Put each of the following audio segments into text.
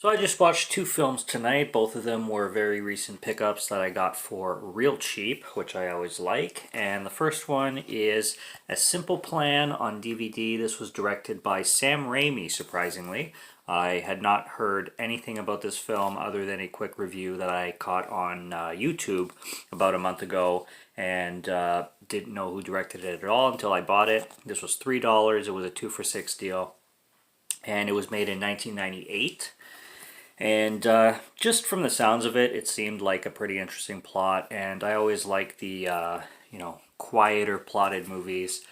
So I just watched two films tonight. Both of them were very recent pickups that I got for real cheap, which I always like. And the first one is A Simple Plan on DVD. This was directed by Sam Raimi, surprisingly. I had not heard anything about this film other than a quick review that I caught on YouTube about a month ago, and didn't know who directed it at all until I bought it. This was $3. It was a 2 for 6 deal, and it was made in 1998. And just from the sounds of it, it seemed like a pretty interesting plot. And I always like the quieter plotted movies.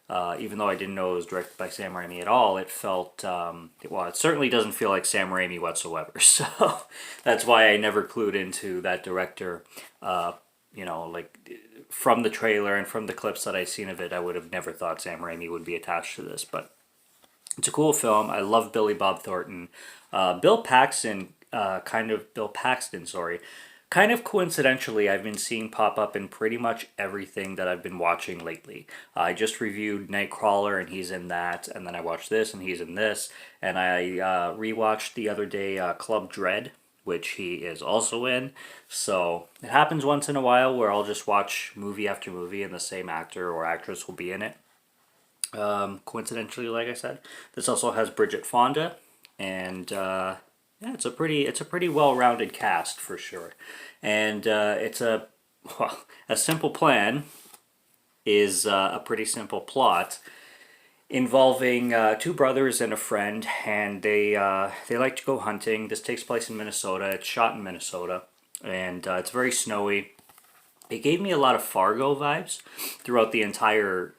Even though I didn't know it was directed by Sam Raimi at all, it felt well. It certainly doesn't feel like Sam Raimi whatsoever. So that's why I never clued into that director. Like from the trailer and from the clips that I've seen of it, I would have never thought Sam Raimi would be attached to this. But it's a cool film. I love Billy Bob Thornton. Bill Paxton, sorry. Kind of coincidentally, I've been seeing pop up in pretty much everything that I've been watching lately. I just reviewed Nightcrawler and he's in that, and then I watched this and he's in this, and I rewatched the other day Club Dread, which he is also in. So it happens once in a while where I'll just watch movie after movie and the same actor or actress will be in it. Coincidentally, like I said, this also has Bridget Fonda, and yeah, it's a pretty well-rounded cast for sure, and a simple plan is a pretty simple plot involving two brothers and a friend, and they like to go hunting. This takes place in Minnesota. It's shot in Minnesota, and it's very snowy. It gave me a lot of Fargo vibes throughout the entire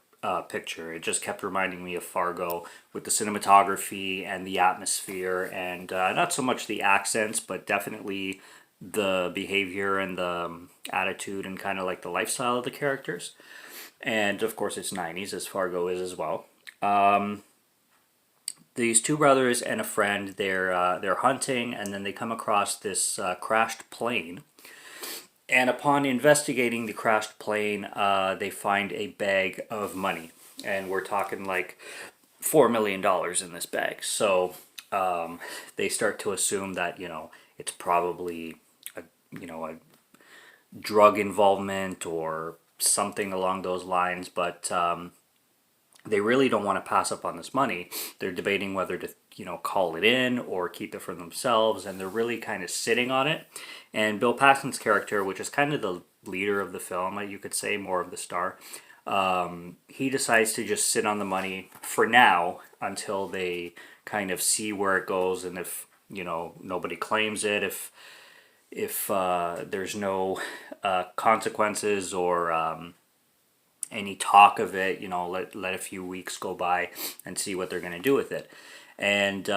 picture. It just kept reminding me of Fargo with the cinematography and the atmosphere, and not so much the accents, but definitely the behavior and the attitude and kind of like the lifestyle of the characters. And of course, it's 90s, as Fargo is as well. These two brothers and a friend, they're hunting, and then they come across this crashed plane, and upon investigating the crashed plane, they find a bag of money. And we're talking like $4 million in this bag. So they start to assume that, it's probably a drug involvement or something along those lines. But they really don't want to pass up on this money. They're debating whether to, call it in or keep it for themselves, and they're really kind of sitting on it. And Bill Paxton's character, which is kind of the leader of the film, you could say, more of the star, he decides to just sit on the money for now until they kind of see where it goes, and if, nobody claims it, if there's no consequences or any talk of it, let a few weeks go by and see what they're going to do with it. And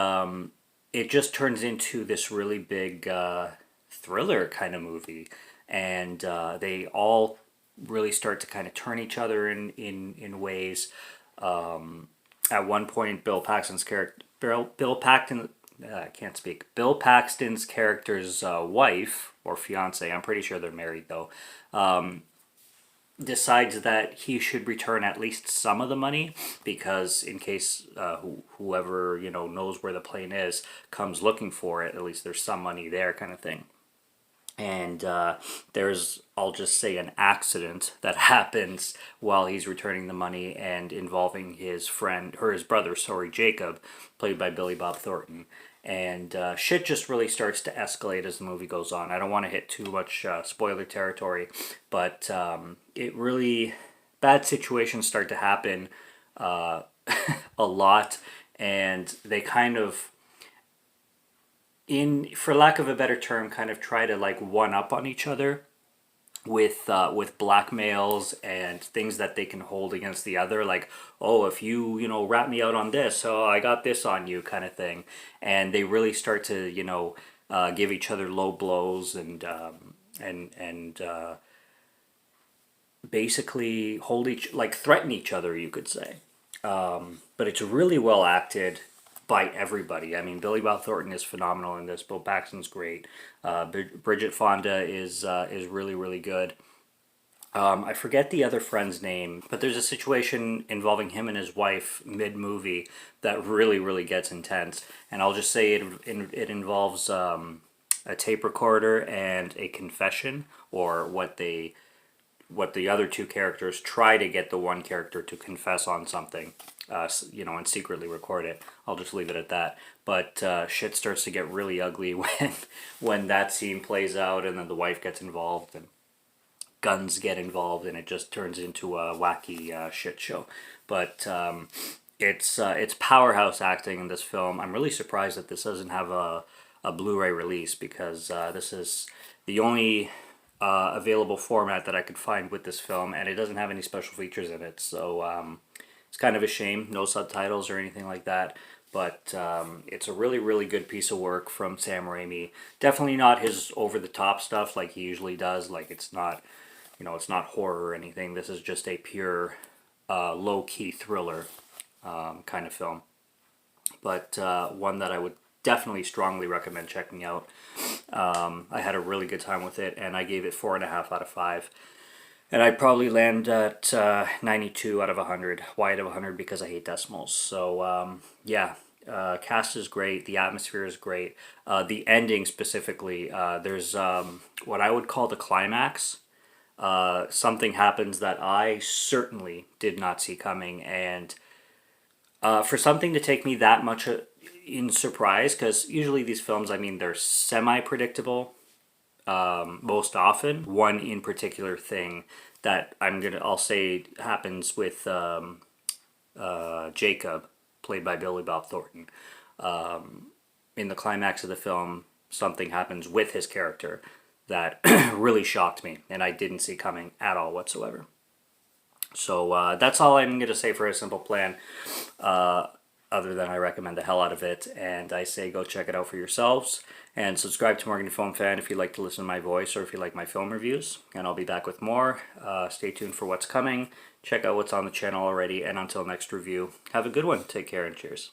it just turns into this really big thriller kind of movie. And they all really start to kind of turn each other in ways. At one point, Bill Paxton, I can't speak. Bill Paxton's character's wife or fiance, I'm pretty sure they're married though, decides that he should return at least some of the money, because in case whoever knows where the plane is comes looking for it, at least there's some money there, kind of thing. And there's, I'll just say, an accident that happens while he's returning the money, and involving his friend, or his brother, sorry, Jacob, played by Billy Bob Thornton. And shit just really starts to escalate as the movie goes on. I don't want to hit too much spoiler territory, but it really, bad situations start to happen a lot, and they kind of, for lack of a better term, kind of try to like one up on each other with blackmails and things that they can hold against the other, like, oh, if you rat me out on this, oh, I got this on you, kind of thing. And they really start to give each other low blows, and basically threaten each other, you could say. But it's really well acted by everybody. I mean, Billy Bob Thornton is phenomenal in this. Bill Paxton's great. Bridget Fonda is really, really good. I forget the other friend's name, but there's a situation involving him and his wife mid-movie that really, really gets intense. And I'll just say it involves a tape recorder and a confession, or what the other two characters try to get the one character to confess on something, and secretly record it. I'll just leave it at that. But shit starts to get really ugly when that scene plays out, and then the wife gets involved, and guns get involved, and it just turns into a wacky shit show. But it's powerhouse acting in this film. I'm really surprised that this doesn't have a Blu-ray release, because this is the only available format that I could find with this film, and it doesn't have any special features in it. So it's kind of a shame, no subtitles or anything like that. But it's a really, really good piece of work from Sam Raimi. Definitely not his over-the-top stuff like he usually does. Like, it's not, it's not horror or anything. This is just a pure low-key thriller kind of film. But one that I would definitely strongly recommend checking out. I had a really good time with it, and I gave it 4.5 out of 5. And I'd probably land at 92 out of 100. Why out of 100? Because I hate decimals. So, yeah. Cast is great. The atmosphere is great. The ending specifically, there's what I would call the climax. Something happens that I certainly did not see coming. And for something to take me that much in surprise, because usually these films, I mean, they're semi-predictable. Most often, one in particular thing that I'll say happens with Jacob, played by Billy Bob Thornton. In the climax of the film, something happens with his character that really shocked me, and I didn't see coming at all whatsoever. So that's all I'm going to say for A Simple Plan. Other than I recommend the hell out of it, and I say go check it out for yourselves, and subscribe to Morgan Film Fan if you like to listen to my voice, or if you like my film reviews, and I'll be back with more. Stay tuned for what's coming, check out what's on the channel already, and until next review, have a good one, take care, and cheers.